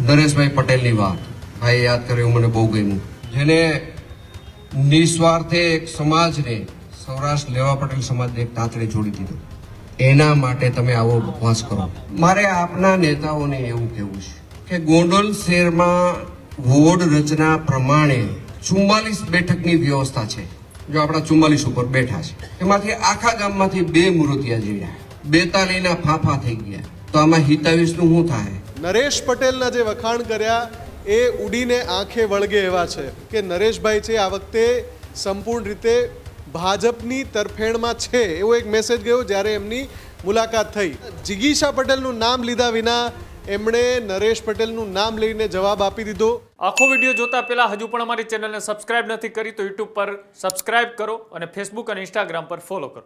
નરેશભાઈ પટેલની વાત ભાઈ યાદ કર્યું, મને બહુ ગમ્યું. જેને નિસ્વાર્થે એક સમાજને, સૌરાષ્ટ્ર લેવા પટેલ સમાજને એક તાતડે જોડી દીધો. એના માટે તમે આવો ઉપવાસ કરો. મારે આપના નેતાઓને એવું કહેવું છે કે ગોંડલ શહેરમાં વોર્ડ રચના પ્રમાણે 44 બેઠકની વ્યવસ્થા છે. જો આપણા 44 ઉપર બેઠા છે, એમાંથી આખા ગામમાંથી 2 મૂર્તિયા જીવ્યા, 42ના ફાફા થઈ ગયા. તો આમાં 27નું શું થાય? નરેશ પટેલના જે વખાણ કર્યા એ ઉડીને આંખે વળગે એવા છે કે નરેશભાઈ છે આ વખતે સંપૂર્ણ રીતે ભાજપની તરફેણમાં છે એવો એક મેસેજ ગયો જ્યારે એમની મુલાકાત થઈ. જિગીશા પટેલનું નામ લીધા વિના એમણે નરેશ પટેલનું નામ લઈને જવાબ આપી દીધો. આખો વિડીયો જોતા પહેલા હજુ પણ અમારી ચેનલને સબસ્ક્રાઇબ નથી કરી તો યુટ્યુબ પર સબસ્ક્રાઇબ કરો અને ફેસબુક અને ઇન્સ્ટાગ્રામ પર ફોલો કરો.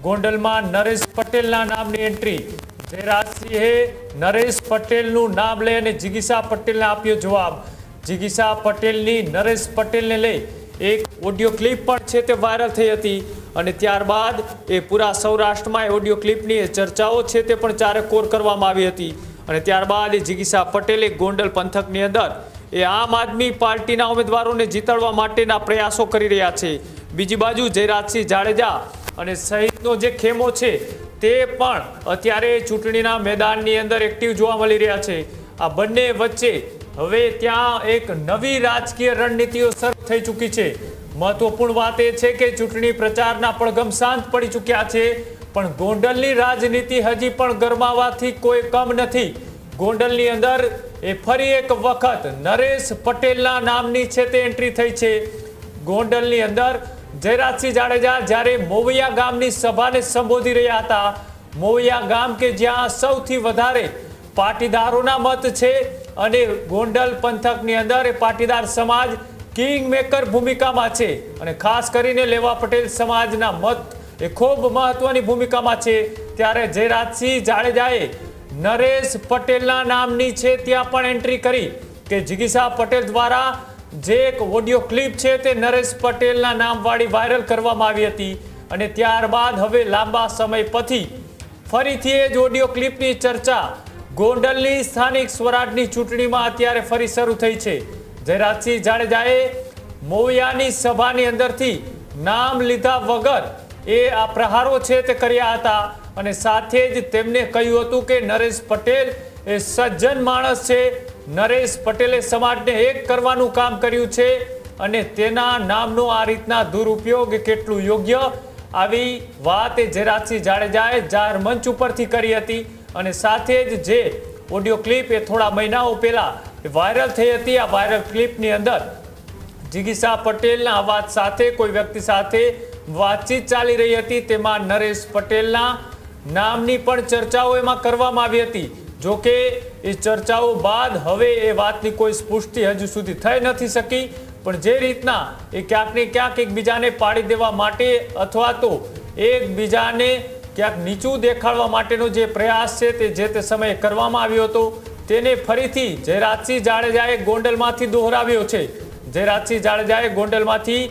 ગોંડલમાં નરેશ પટેલના નામની એન્ટ્રી. જયરાજસિંહે નરેશ પટેલનું નામ લઈ અને જિગીશા પટેલને આપ્યો જવાબ. જિગીશા પટેલની નરેશ પટેલને લઈ એક ઓડિયો ક્લિપ પણ છે તે વાયરલ થઈ હતી અને ત્યારબાદ એ પૂરા સૌરાષ્ટ્રમાં એ ઓડિયો ક્લિપની ચર્ચાઓ છે તે પણ ચારેકોર કરવામાં આવી હતી. અને ત્યારબાદ એ જિગીશા પટેલે ગોંડલ પંથકની અંદર એ આમ આદમી પાર્ટીના ઉમેદવારોને જીતાડવા માટેના પ્રયાસો કરી રહ્યા છે. બીજી બાજુ જયરાજસિંહ જાડેજા અને સહિતનો જે ખેમો છે તે પણ અત્યારે ચૂંટણીના મેદાનની અંદર એક્ટિવ જોવા મળી રહ્યા છે. આ બંને વચ્ચે હવે ત્યાં એક નવી રાજકીય રણનીતિઓ શરૂ થઈ ચૂકી છે. મહત્વપૂર્ણ વાત એ છે કે ચૂંટણી પ્રચારના પડઘમ શાંત પડી ચૂક્યા છે, પણ ગોંડલની રાજનીતિ હજી પણ ગરમાવાથી કોઈ કમ નથી. ગોંડલની અંદર એ ફરી એક વખત નરેશ પટેલના નામની છે તે એન્ટ્રી થઈ છે. ગોંડલની અંદર જયરાજસિંહ જાડેજા જ્યારે મોવૈયા ગામની સભાને સંબોધી રહ્યા હતા, મોવૈયા ગામ કે જ્યાં સૌથી વધારે પાટીદારોના મત છે અને ગોંડલ પંથકની અંદર એ પાટીદાર સમાજ કિંગ મેકર ભૂમિકામાં છે અને ખાસ કરીને લેવા પટેલ સમાજના મત એ ખૂબ મહત્વની ભૂમિકામાં છે. ત્યારે જયરાજસિંહ જાડેજાએ નરેશ પટેલના નામની છે ત્યાં પણ એન્ટ્રી કરી કે જિગીશા પટેલ દ્વારા જે એક ઓડિયો ક્લિપ છે તે નરેશ પટેલના નામવાળી વાયરલ કરવામાં આવી હતી અને ત્યારબાદ હવે લાંબા સમય પછી ફરીથી એ જ ઓડિયો ક્લિપની ચર્ચા ગોંડલની સ્થાનિક સ્વરાજની ચૂંટણીમાં અત્યારે ફરી શરૂ થઈ છે. જયરાજસિંહ જાડેજાએ મોવૈયાની સભાની અંદરથી નામ લીધા વગર એ આ પ્રહારો છે તે કર્યા હતા અને સાથે જ તેમને કહ્યું હતું કે નરેશ પટેલ એ સજ્જન માણસ છે, નરેશ પટેલે સમાજને એક કરવાનું કામ કર્યું છે અને તેના નામનો આ રીતના દુરુપયોગ કેટલું યોગ્ય, આવી વાત એ જયરાજસિંહ જાડેજાએ જાહેર મંચ ઉપરથી કરી હતી. અને સાથે જ જે ઓડિયો ક્લિપ એ થોડા મહિનાઓ પહેલા વાયરલ થઈ હતી, આ વાયરલ ક્લિપની અંદર જિગીશા પટેલના અવાજ સાથે કોઈ વ્યક્તિ સાથે વાતચીત ચાલી રહી હતી, તેમાં નરેશ પટેલના નામની પણ ચર્ચાઓ એમાં કરવામાં આવી હતી. જોકે એ ચર્ચાઓ બાદ હવે એ વાતની કોઈ પુષ્ટિ હજુ સુધી થઈ નથી શકી, પણ જે રીતના એ ક્યાંક ને ક્યાંક એકબીજાને પાડી દેવા માટે અથવા તો એકબીજાને ક્યાંક નીચું દેખાડવા માટેનો જે પ્રયાસ છે તે જે તે સમયે કરવામાં આવ્યો હતો તેને ફરીથી જયરાજસિંહ જાડેજાએ ગોંડલમાંથી દોહરાવ્યો છે. જયરાજસિંહ જાડેજાએ ગોંડલમાંથી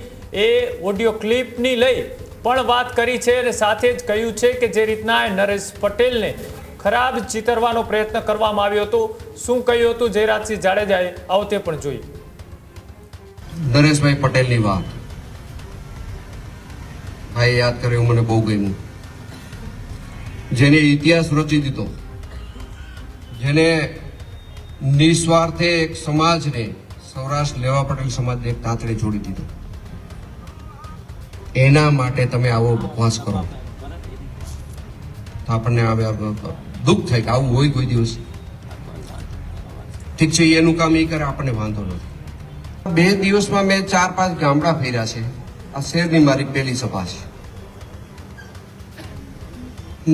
એ ઓડિયો ક્લિપની લઈ પણ વાત કરી છે અને સાથે જ કહ્યું છે કે જે રીતના નરેશ પટેલને ખરાબ ચિતરવાનો પ્રયત્ન કરવામાં આવ્યો હતો. શું કહ્યું હતું જયરાજસિંહ જાડેજાએ, આવો તે પણ જોઈએ. નરેશભાઈ પટેલની વાત ભાઈ યાદ કર્યું, મને બહુ ગમ્યું. જેને ઇતિહાસ રચી દીધો, જેને નિસ્વાર્થે એક સમાજને, સૌરાષ્ટ્ર લેવા પટેલ સમાજને એક તાતડે જોડી દીધો. એના માટે તમે આવો ઉપવાસ કરો તો આપણને દુઃખ થાય કે આવું હોય કોઈ દિવસ. ઠીક છે, એનું કામ એ કરે, આપણને વાંધો નથી. 2 દિવસમાં મેં 4-5 ગામડા ફેર્યા છે. આ શહેરની મારી પહેલી સભા છે.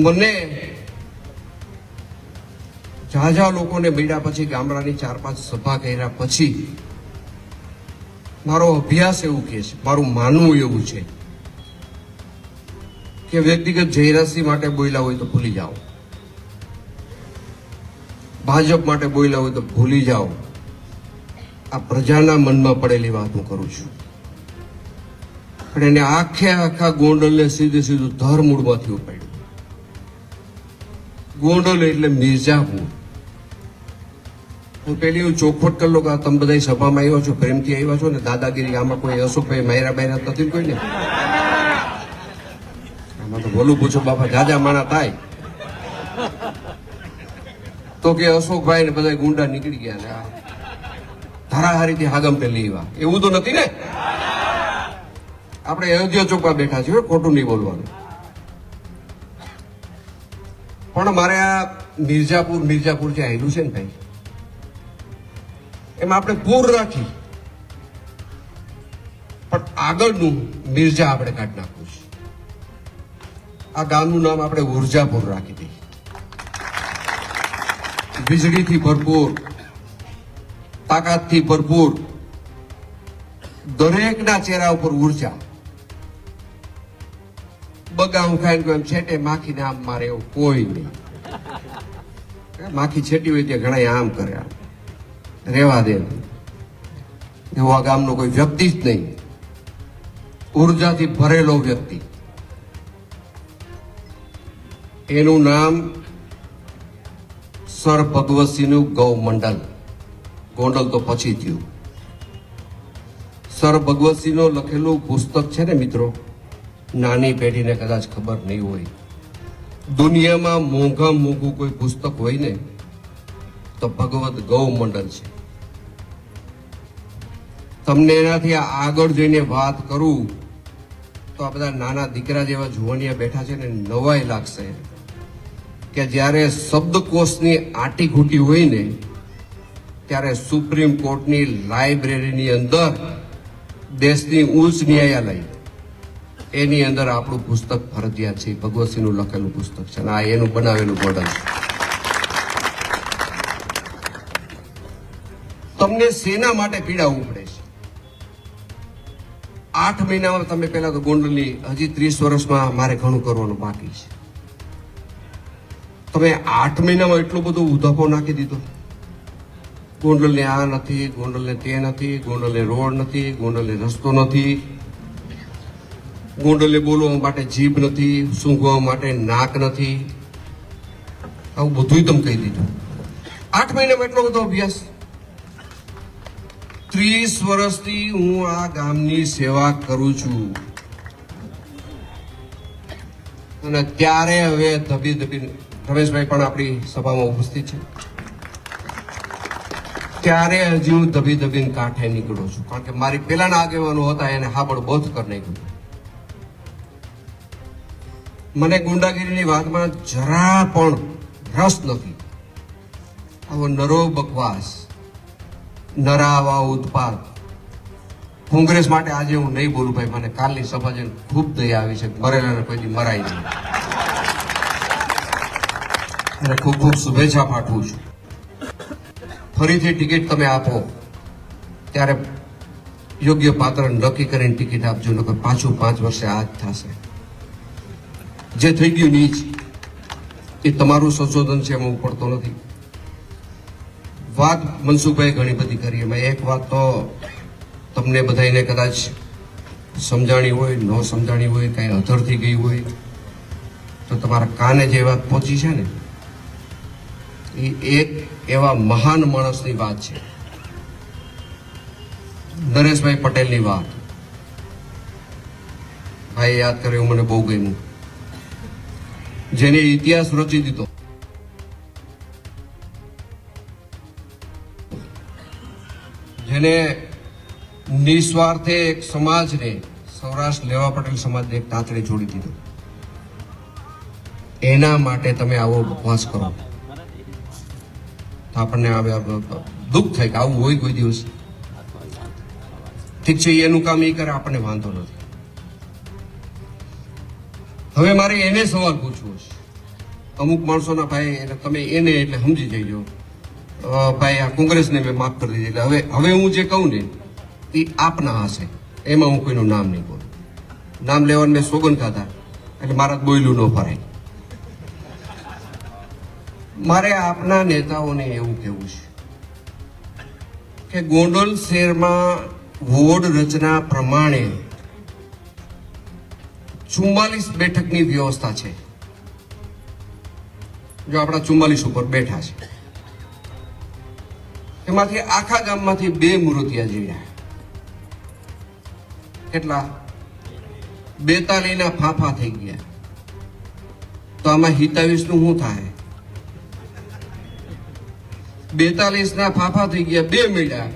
મને ઝાઝા લોકોને મળ્યા પછી, ગામડાની 4-5 સભા કર્યા પછી મારો અભ્યાસ એવું કહે છે, મારું માનવું એવું છે કે વ્યક્તિગત જયરાજસિંહ માટે બોલ્યા હોય તો ભૂલી જાઓ, ભાજપ માટે બોલ્યા હોય તો ભૂલી જાઓ. આ પ્રજાના મનમાં પડેલી વાત હું કરું છું. પણ એને આખા ગોંડલને સીધું ધરમૂળમાંથી ઉપાડ્યું. ગોંડલ એટલે મિર્ઝાપુર. હું પેલી હું ચોખવટ કરી લો કે તમે બધા સભામાં આવ્યા છો, પ્રેમથી આવ્યા છો ને, દાદાગીરી આમાં કોઈ અશોકભાઈ માયરા બાયરા નથી ને કોઈ ને. આમાં તો બોલું પૂછો બાપા, જાજા માણા થાય તો કે અશોકભાઈ ને બધા ગુંડા નીકળી ગયા ને ધારાહારીથી હાગમ તે લેવા, એવું તો નથી ને. આપણે અયોધ્યા ચોકમાં બેઠા છીએ, ખોટું નહીં બોલવાનું. પણ મારે આ મિર્ઝાપુર જે આવેલું છે ને ભાઈ, એમાં આપણે પૂર રાખી, પણ આગળનું મિર્ઝા આપણે કાઢી નાખવું છે. આ ગામનું નામ આપણે ઉર્જાપુર રાખી દઈએ. વીજળીથી ભરપૂર, તાકાતથી ભરપૂર, દરેકના ચહેરા ઉપર ઉર્જા. બગાઉ ખાઈને કોઈ એમ છેટે માખીને આમ મારે એવું કોઈ નહીં. માખી છેટી હોય ત્યાં ઘણા આમ કરે, આમ રેવા દે. એવો આ ગામનો કોઈ વ્યક્તિ જ નહીં, ઉર્જાથી ભરેલો વ્યક્તિ. એનું નામ સર ભગવતસિંહનું ગૌ મંડલ. ગોંડલ તો પછી થયું. સર ભગવતસિંહનું લખેલું પુસ્તક છે ને મિત્રો, નાની પેઢીને કદાચ ખબર નહીં હોય. દુનિયામાં મોંઘું કોઈ પુસ્તક હોય ને તો ભગવત ગૌ મંડળ છે. તમને એનાથી આગળ જઈને વાત કરું તો આ બધા નાના દીકરા જેવા જુવાનિયા બેઠા છે ને, નવાઈ લાગશે કે જ્યારે શબ્દકોશની આટી ઘૂંટી હોય ને ત્યારે સુપ્રીમ કોર્ટની લાઇબ્રેરીની અંદર દેશની ઉચ્ચ ન્યાયાલય એની અંદર આપણું પુસ્તક ફરજિયાત છે. ભગવતસિંહનું લખેલું પુસ્તક છે અને આ એનું બનાવેલું મોડલ છે. તમને શેના માટે પીડાવવું પડે છે? 8 મહિનામાં તમે પહેલા તો ગોંડલની, હજી 30 વર્ષમાં મારે ઘણું કરવાનું બાકી છે. તમે 8 મહિનામાં એટલો બધો ઉધાપો નાખી દીધો. ગોંડલને આ નથી, ગોંડલને તે નથી, ગોંડલને રોડ નથી, ગોંડલને રસ્તો નથી, ગોંડલને બોલવા માટે જીભ નથી, સૂંઘવા માટે નાક નથી. આવું બધું તમે કહી દીધું. 8 મહિનામાં એટલો બધો અભ્યાસ. 30 વર્ષથી હું આ ગામની સેવા કરું છું અને ત્યારે હવે ધબી રમેશભાઈ પણ આપણી સભામાં ઉપસ્થિત છે, ત્યારે હજી હું ધબીને કાંઠે નીકળું છું. કારણ કે મારી પેલાના આગેવાનો હતા એને હાબડ બોધ કરી નાખ્યું. મને ગુંડાગીરીની વાતમાં જરા પણ રસ નથી. આવો નરો બકવાસ, નરાવા ઉત્પાદ કોંગ્રેસ માટે આજે હું નહીં બોલું ભાઈ. મને કાલની સભા જઈને ખૂબ દયા આવી છે. મરેલાને કોઈ દી મરાય નહીં. અને ખૂબ ખૂબ શુભેચ્છા પાઠવું છું. ફરીથી ટિકિટ તમે આપો ત્યારે યોગ્ય પાત્ર નક્કી કરીને ટિકિટ આપજો, નકર પાછું 5 વર્ષે આ જ થશે. જે થઈ ગયું નીચ એ તમારું સંશોધન છે, એમાં પડતો નથી. વાત મનસુખભાઈ ઘણી બધી કરી. એમાં એક વાત તો તમને બધાને કદાચ સમજાણી હોય, ન સમજાણી હોય, કાંઈ અધર થઈ ગઈ હોય તો તમારા કાને જે વાત પહોંચી છે ને, એ એક એવા મહાન માણસની વાત છે, નરેશભાઈ પટેલની વાત. ભાઈ યાદ કર્યું, મને બહુ ગમ્યું. જેને ઇતિહાસ રચી દીધો, જેને નિસ્વાર્થે એક સમાજને, સૌરાષ્ટ્ર લેવા પટેલ સમાજને એક તાતડે જોડી દીધો. એના માટે તમે આવો ઉપવાસ કરો તો આપણને દુઃખ થાય કે આવું હોય કોઈ દિવસ. ઠીક છે, એનું કામ એ કરે, આપણને વાંધો નથી. હવે મારે એને સવાલ પૂછવો છે. અમુક માણસોના ભાઈ એટલે તમે એને એટલે સમજી જઈજો ભાઈ, આ કોંગ્રેસને મેં માફ કરી દીધી. એટલે હવે હું જે કહું ને એ આપના હશે, એમાં હું કોઈનું નામ નહીં બોલું. નામ લેવાનું મેં સોગન ખાધા એટલે મારા બોયલું ન ફરાય. મારે આપના નેતાઓને એવું કહેવું છે કે ગોંડલ શહેરમાં વોર્ડ રચના પ્રમાણે 44 બેઠકની વ્યવસ્થા છે. જો આપણા 44 ઉપર બેઠા છે, એમાંથી આખા ગામમાંથી 2 મૂર્તિયા જીવ્યા. કેટલા? 42 ના ફાંફા થઈ ગયા. તો આમાં 27 નું શું થાય? 42 ના ફાંફા થઈ ગયા, 2 મળ્યા.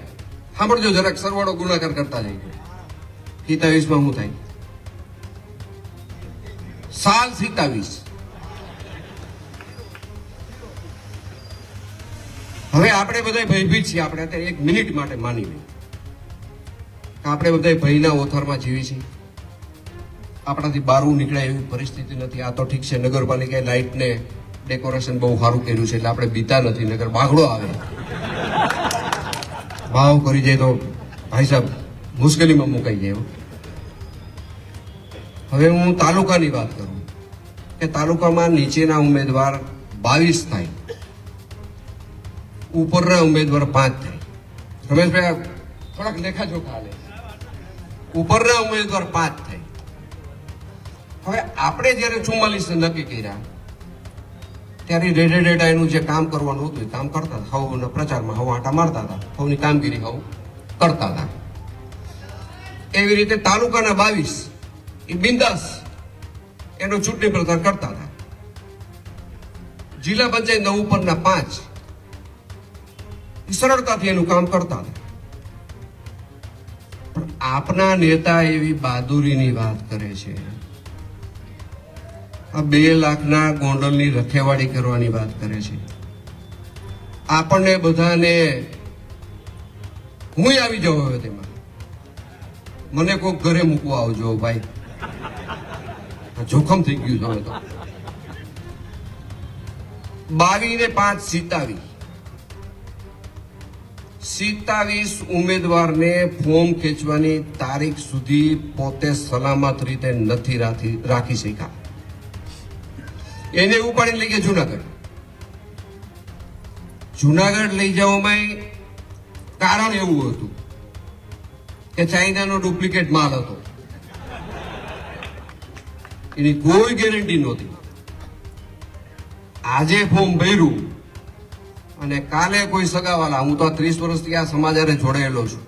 સાંભળજો જરાક, સરવાળો ગુણાકાર કરતા જઈએ. 27 માં શું થાય? સાલ 27. હવે આપણે બધા ભયભીત છીએ. આપણે અત્યારે 1 મિનિટ માટે માની લઈએ કે આપણે બધા ભયના ઓથારમાં જીવી છીએ. આપણાથી બહારનું નીકળાય એવી પરિસ્થિતિ નથી. આ તો ઠીક છે, નગરપાલિકાએ લાઇટને ડેકોરેશન બહુ સારું કર્યું છે એટલે આપણે બીતા નથી, નગર બાગડો આવે. ભાવ કરી જાય તો ભાઈ સાહેબ મુશ્કેલીમાં મુકાઈ જાય. હવે હું તાલુકાની વાત કરું કે તાલુકામાં નીચેના ઉમેદવાર 22 થાય, ઉપરના ઉમેદવાર 5 થાય. રમેશભાઈ થોડાક લેખાજોખા લે. ઉપરના ઉમેદવાર 5 થાય. હવે આપણે જયારે 44 નક્કી કર્યા ત્યારે રેડેડા એનું જે કામ કરવાનું હતું એ કામ કરતા હતા. હવના પ્રચારમાં હવ આંટા મારતા હતા, હવની કામગીરી હવ કરતા હતા. એવી રીતે તાલુકાના 22 એ બિંદાસ એનો ચૂંટણી પ્રચાર કરતા હતા. જિલ્લા પંચાયતના ઉપરના 5 સરળતાથી એનું કામ કરતા હતા. પણ આપના નેતા એવી બહાદુરીની વાત કરે છે, આ 2 લાખના ગોંડલની રખેવાળી કરવાની વાત કરે છે. આપણને બધાને હું આવી જાઉં હવે તેમાં, મને કોઈક ઘરે મૂકવા આવજો ભાઈ, જોખમ થઈ ગયું છે હવે તો. 22 ને 5 27 ઉમેદવારને ફોર્મ ખેંચવાની તારીખ સુધી પોતે સલામત રીતે નથી રાખી શક્યા. એને ઉપાડીને લઈ ગયા જુનાગઢ. જુનાગઢ લઈ જવામાં કારણ એવું હતું કે ચાઇનાનો ડુપ્લિકેટ માલ હતો, એની કોઈ ગેરંટી નહોતી. આજે ફોર્મ ભર્યું અને કાલે કોઈ સગાવાલા, હું તો 30 વર્ષથી આ સમાજ હારે જોડાયેલો છું,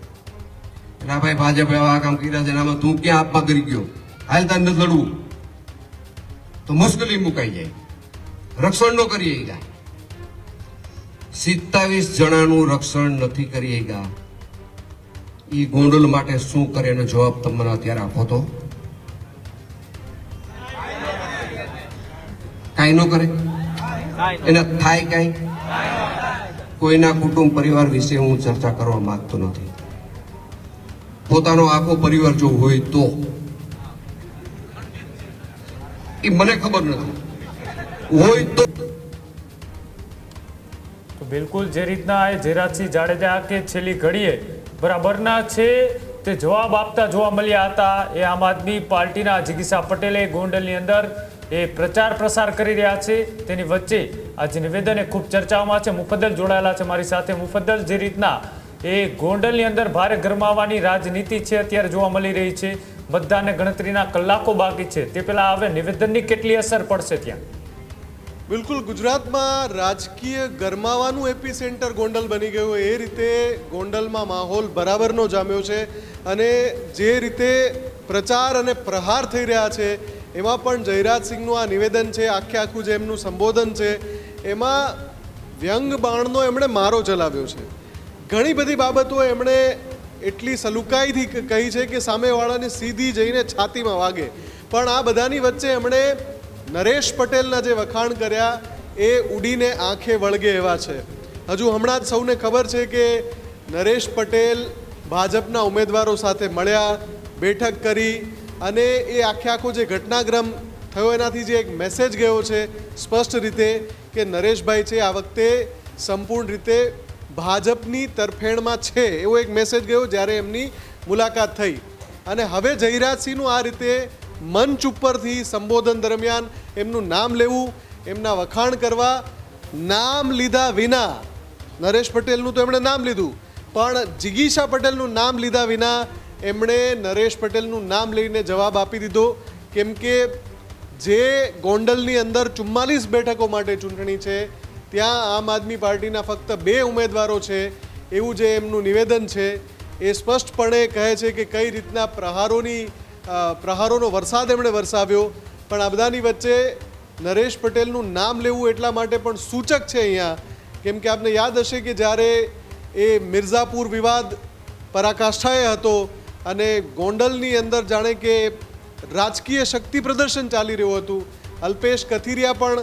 એટલે ભાઈ ભાજપે આવા કામ કર્યા છે, આમાં તું ક્યાં આપવા કરી ગયો, હાલ તાર નથી લડવું, તો મુશ્કેલી મુકાઈ જાય. રક્ષણ ન કરી ગયા. 27 જણાનું રક્ષણ નથી કરી ગયા. એ ગોંડલ માટે શું કરે એનો જવાબ તમને અત્યારે આપો તો? કાંઈ ન કરે, એના થાય કાંઈ? કોઈના કુટુંબ પરિવાર વિશે હું ચર્ચા કરવા માંગતો નથી. પોતાનો આખો પરિવાર જો હોય તો એ મને ખબર નથી, હોય તો બિલકુલ જે રીતના એ ઝેરાજસિંહ જાડેજા કે છેલ્લી ઘડીએ બરાબરના છે તે જવાબ આપતા જોવા મળ્યા હતા. એ આમ આદમી પાર્ટીના જિગીસા પટેલે ગોંડલની અંદર એ પ્રચાર પ્રસાર કરી રહ્યા છે. તેની વચ્ચે આજે નિવેદન એ ખૂબ ચર્ચામાં છે. મુફદ્દલ જોડાયેલા છે મારી સાથે. મુફદ્દલ, જે રીતના એ ગોંડલની અંદર ભારે ગરમાવાની રાજનીતિ છે અત્યારે જોવા મળી રહી છે, મતદાનને ગણતરીના કલાકો બાકી છે, તે પહેલા હવે નિવેદનની કેટલી અસર પડશે ત્યાં? બિલકુલ, ગુજરાતમાં રાજકીય ગરમાવાનું એપી સેન્ટર ગોંડલ બની ગયું, એ રીતે ગોંડલમાં માહોલ બરાબરનો જામ્યો છે. અને જે રીતે પ્રચાર અને પ્રહાર થઈ રહ્યા છે એમાં પણ જયરાજસિંહનું આ નિવેદન છે, આખું જે એમનું સંબોધન છે એમાં વ્યંગ બાણનો એમણે મારો ચલાવ્યો છે. ઘણી બધી બાબતો એમણે એટલી સલુકાઈથી કહી છે કે સામેવાળાને સીધી જઈને છાતીમાં વાગે. પણ આ બધાની વચ્ચે એમણે નરેશ પટેલના જે વખાણ કર્યા એ ઉડીને આંખે વળગે એવા છે. હજુ હમણાં જ સૌને ખબર છે કે નરેશ પટેલ ભાજપના ઉમેદવારો સાથે મળ્યા, બેઠક કરી, અને એ આખો જે ઘટનાક્રમ થયો એનાથી જે એક મેસેજ ગયો છે સ્પષ્ટ રીતે કે નરેશભાઈ છે આ વખતે સંપૂર્ણ રીતે ભાજપની તરફેણમાં છે, એવો એક મેસેજ ગયો જ્યારે એમની મુલાકાત થઈ. અને હવે જયરાજસિંહનું આ રીતે મંચ ઉપરથી સંબોધન દરમિયાન એમનું નામ લેવું, એમના વખાણ કરવા, નામ લીધા વિના, નરેશ પટેલનું તો એમણે નામ લીધું, પણ જિગીશા પટેલનું નામ લીધા વિના એમણે નરેશ પટેલનું નામ લઈને જવાબ આપી દીધો. કેમ કે જે ગોંડલની અંદર 44 બેઠકો માટે ચૂંટણી છે, ત્યાં આમ આદમી પાર્ટીના ફક્ત 2 ઉમેદવારો છે, એવું જે એમનું નિવેદન છે એ સ્પષ્ટપણે કહે છે કે કઈ રીતના પ્રહારોનો વરસાદ એમણે વરસાવ્યો. પણ આ બધાની વચ્ચે નરેશ પટેલનું નામ લેવું એટલા માટે પણ સૂચક છે અહીંયા, કેમ કે આપને યાદ હશે કે જ્યારે એ મિર્ઝાપુર વિવાદ પરાકાષ્ઠાએ હતો અને ગોંડલની અંદર જાણે કે રાજકીય શક્તિ પ્રદર્શન ચાલી રહ્યું હતું, અલ્પેશ કથિરિયા પણ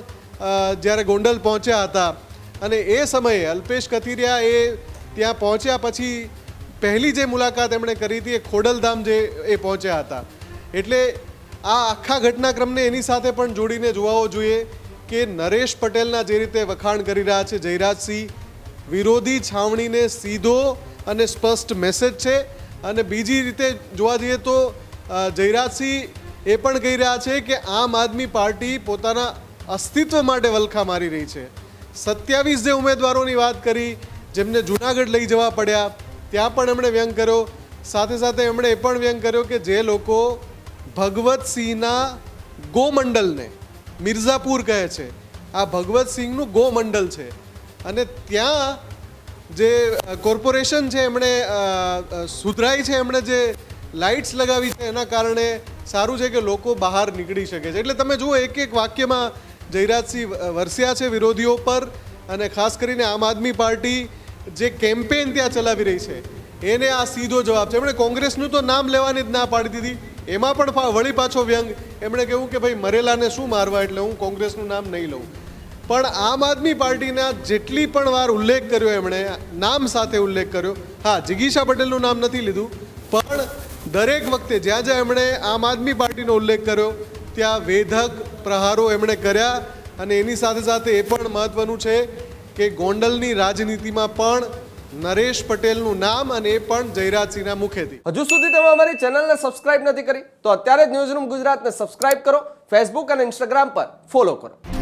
જ્યારે ગોંડલ પહોંચ્યા હતા અને એ સમયે અલ્પેશ કથિરિયા એ ત્યાં પહોંચ્યા પછી પહેલી જે મુલાકાત એમણે કરી હતી એ ખોડલધામ જે એ પહોંચ્યા હતા. એટલે આ આખા ઘટનાક્રમને એની સાથે પણ જોડીને જોવાવો જોઈએ કે નરેશ પટેલના જે રીતે વખાણ કરી રહ્યા છે જયરાજસિંહ, વિરોધી છાવણીને સીધો અને સ્પષ્ટ મેસેજ છે. અને બીજી રીતે જોવા જઈએ તો જયરાજસિંહ એ પણ કહી રહ્યા છે કે આમ આદમી પાર્ટી પોતાના અસ્તિત્વ માટે વલખા મારી રહી છે. 27 જે ઉમેદવારોની વાત કરી જેમને જૂનાગઢ લઈ જવા પડ્યા, ત્યાં પણ એમણે વ્યંગ કર્યો. સાથે સાથે એમણે એ પણ વ્યંગ કર્યો કે જે લોકો ભગવતસિંહના ગોમંડલને મિર્ઝાપુર કહે છે, આ ભગવતસિંહનું ગોમંડલ છે અને ત્યાં જે કોર્પોરેશન છે એમણે સુધરાઈ છે, એમણે જે લાઇટ્સ લગાવી છે એના કારણે સારું છે કે લોકો બહાર નીકળી શકે છે. એટલે તમે જુઓ એક એક વાક્યમાં જયરાજસિંહ વરસ્યા છે વિરોધીઓ પર, અને ખાસ કરીને આમ આદમી પાર્ટી જે કેમ્પેન ત્યાં ચલાવી રહી છે એને આ સીધો જવાબ છે. એમણે કોંગ્રેસનું તો નામ લેવાની જ ના પાડી દીધી, એમાં પણ વળી પાછો વ્યંગ એમણે કહ્યું કે ભાઈ મરેલાને શું મારવા, એટલે હું કોંગ્રેસનું નામ નહીં લઉં. પણ આમ આદમી પાર્ટીના જેટલી પણ વાર ઉલ્લેખ કર્યો એમણે, નામ સાથે ઉલ્લેખ કર્યો, હા જિગીશા પટેલનું નામ નથી લીધું, પણ દરેક વખતે જ્યાં જ્યાં એમણે આમ આદમી પાર્ટીનો ઉલ્લેખ કર્યો ત્યાં વેધક પ્રહારો એમણે કર્યા. અને એની સાથે સાથે એ પણ મહત્વનું છે કે ગોંડલની રાજનીતિમાં પણ નરેશ પટેલનું નામ, અને એ પણ જયરાજસિંહના મુખેથી. હજુ સુધી તમે અમારી ચેનલને સબસ્ક્રાઇબ નથી કરી તો અત્યારે જ ન્યૂઝરૂમ ગુજરાતને સબસ્ક્રાઇબ કરો, ફેસબુક અને ઇન્સ્ટાગ્રામ પર ફોલો કરો.